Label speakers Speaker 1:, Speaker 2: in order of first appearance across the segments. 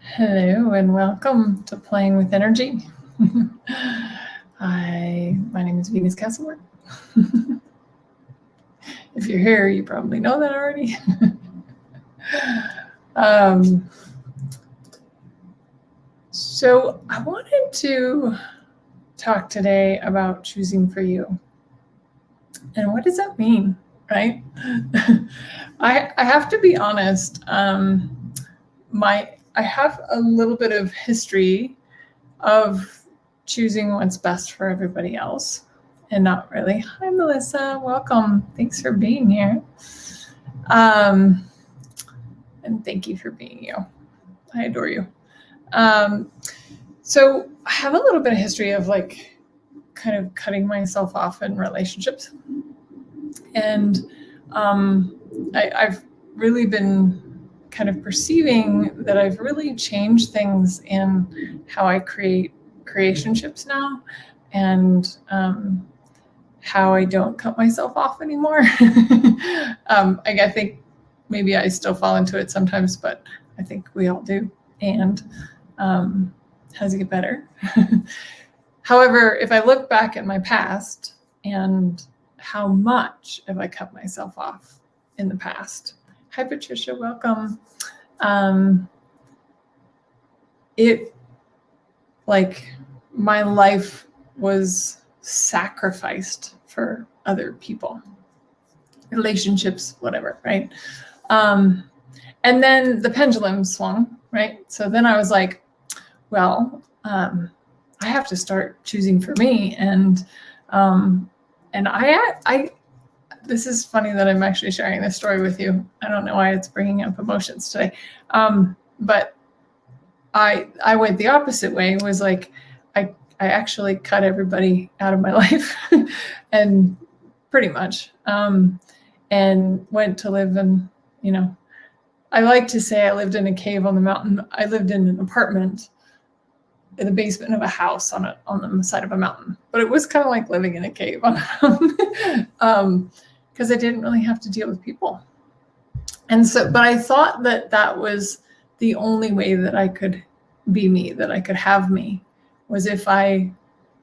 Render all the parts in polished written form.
Speaker 1: Hello and welcome to Playing with Energy. My name is Venus Castleberg. If you're here, you probably know that already. So I wanted to talk today about choosing for you. And what does that mean, right? I have to be honest. I have a little bit of history of choosing what's best for everybody else and not really. Hi, Melissa. Welcome. Thanks for being here. And thank you for being you. I adore you. So I have a little bit of history of kind of cutting myself off in relationships. And I've really been kind of perceiving that I've really changed things in how I create creationships now, and how I don't cut myself off anymore. I think maybe I still fall into it sometimes, but I think we all do. And how does it get better? However, if I look back at my past and how much have I cut myself off in the past? Hi, Patricia, welcome. My life was sacrificed for other people, relationships, whatever, right? And then the pendulum swung, right? So then I was like, well, I have to start choosing for me. And this is funny that I'm actually sharing this story with you. I don't know why it's bringing up emotions today. But I went the opposite way. It was like, I actually cut everybody out of my life and pretty much, and went to live in, I like to say I lived in a cave on the mountain. I lived in an apartment in the basement of a house on the side of a mountain, but it was kind of like living in a cave on a mountain, because I didn't really have to deal with people. And so, but I thought that was the only way that I could be me, that I could have me, was if I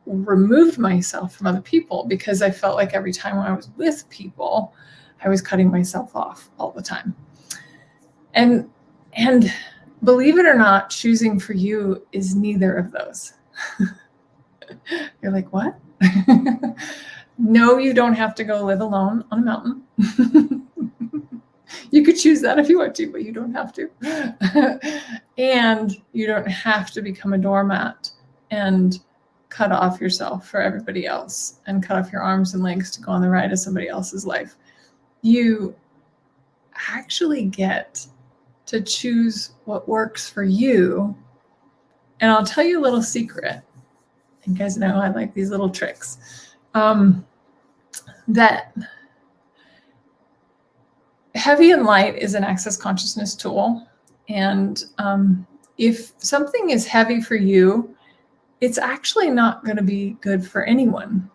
Speaker 1: removed myself from other people, because I felt like every time I was with people, I was cutting myself off all the time. And believe it or not, choosing for you is neither of those. You're like, what? No, you don't have to go live alone on a mountain. You could choose that if you want to, but you don't have to. And you don't have to become a doormat and cut off yourself for everybody else and cut off your arms and legs to go on the ride of somebody else's life. You actually get to choose what works for you. And I'll tell you a little secret. You guys know I like these little tricks. That heavy and light is an access consciousness tool. And if something is heavy for you, it's actually not going to be good for anyone.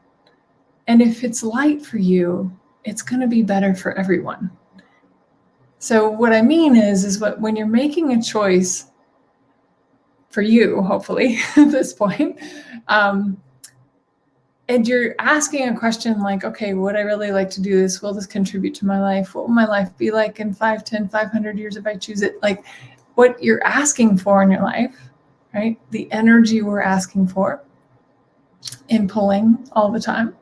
Speaker 1: And if it's light for you, it's going to be better for everyone. So what I mean is when you're making a choice for you, hopefully at this point, and you're asking a question like, okay, would I really like to do this? Will this contribute to my life? What will my life be like in 5, 10, 500 years if I choose it? Like what you're asking for in your life, right? The energy we're asking for and pulling all the time.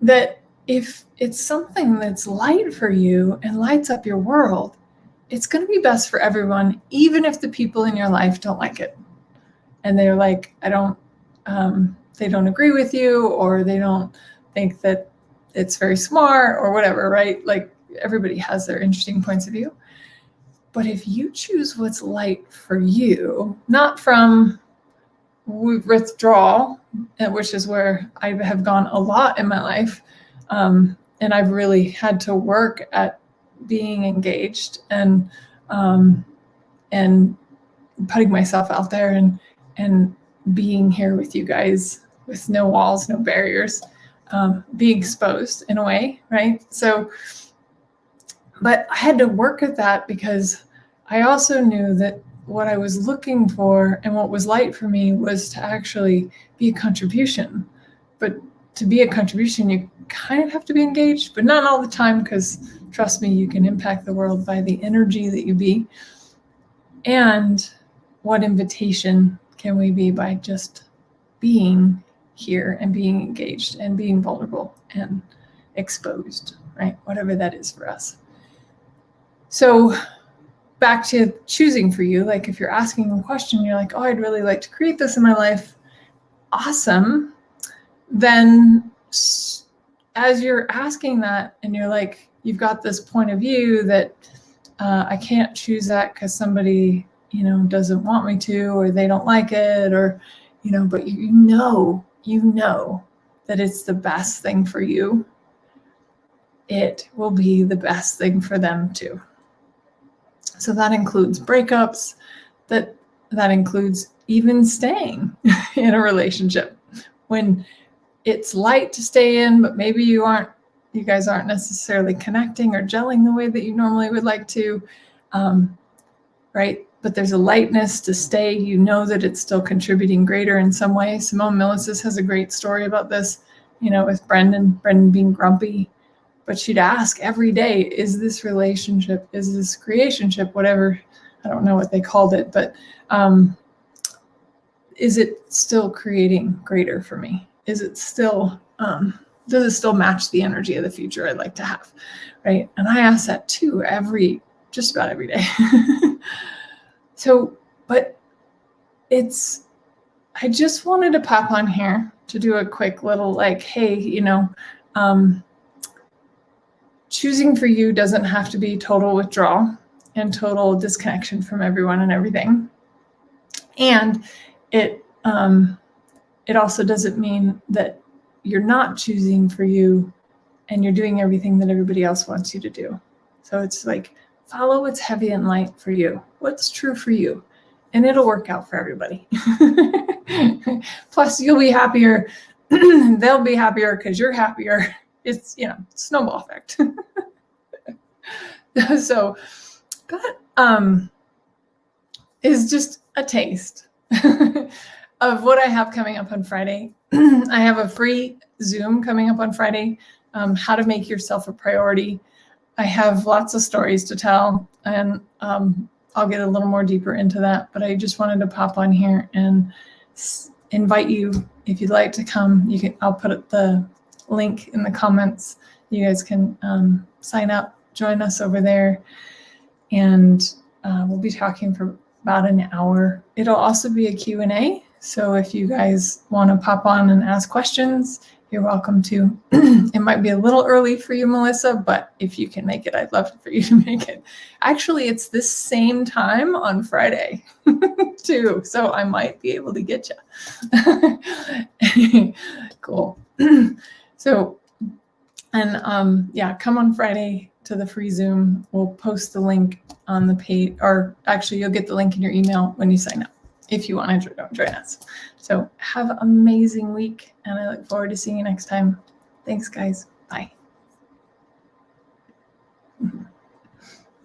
Speaker 1: That if it's something that's light for you and lights up your world, it's going to be best for everyone, even if the people in your life don't like it. And they're like, they don't agree with you, or they don't think that it's very smart or whatever, right? Like everybody has their interesting points of view. But if you choose what's light for you, not from withdrawal, which is where I have gone a lot in my life, and I've really had to work at being engaged and putting myself out there and being here with you guys with no walls, no barriers, being exposed in a way, right? So, but I had to work at that because I also knew that what I was looking for and what was light for me was to actually be a contribution. But to be a contribution, you kind of have to be engaged, but not all the time, because trust me, you can impact the world by the energy that you be. And what invitation can we be by just being here and being engaged and being vulnerable and exposed, right? Whatever that is for us. So back to choosing for you, like if you're asking a question, you're like, oh, I'd really like to create this in my life. Awesome. Then as you're asking that and you're like, you've got this point of view that I can't choose that because somebody, doesn't want me to, or they don't like it, or, but you know that it's the best thing for you. It will be the best thing for them too. So that includes breakups, that includes even staying in a relationship when it's light to stay in, but maybe you guys aren't necessarily connecting or gelling the way that you normally would like to, right? But there's a lightness to stay. You know that it's still contributing greater in some way. Simone Milasas has a great story about this, with Brendan being grumpy. But she'd ask every day, is this relationship, is this creationship, whatever, I don't know what they called it, but is it still creating greater for me? Is it still, does it still match the energy of the future I'd like to have, right? And I ask that too, just about every day. So, but I just wanted to pop on here to do a quick little hey, choosing for you doesn't have to be total withdrawal and total disconnection from everyone and everything. And it also doesn't mean that you're not choosing for you and you're doing everything that everybody else wants you to do. So it's like, follow what's heavy and light for you, what's true for you, and it'll work out for everybody. Plus, you'll be happier. They'll be happier because you're happier. It's, snowball effect. So that is just a taste of what I have coming up on Friday. I have a free Zoom coming up on Friday, how to make yourself a priority. I have lots of stories to tell, and I'll get a little more deeper into that, but I just wanted to pop on here and invite you, if you'd like to come, I'll put the link in the comments. You guys can sign up, join us over there, and we'll be talking for about an hour. It'll also be a Q&A, so if you guys want to pop on and ask questions, you're welcome to. It might be a little early for you, Melissa, but if you can make it, I'd love for you to make it. Actually, it's this same time on Friday too, so I might be able to get you. Cool. So, and come on Friday to the free Zoom. We'll post the link on the page, or actually you'll get the link in your email when you sign up, if you want to join us. So have an amazing week, and I look forward to seeing you next time. Thanks, guys. Bye.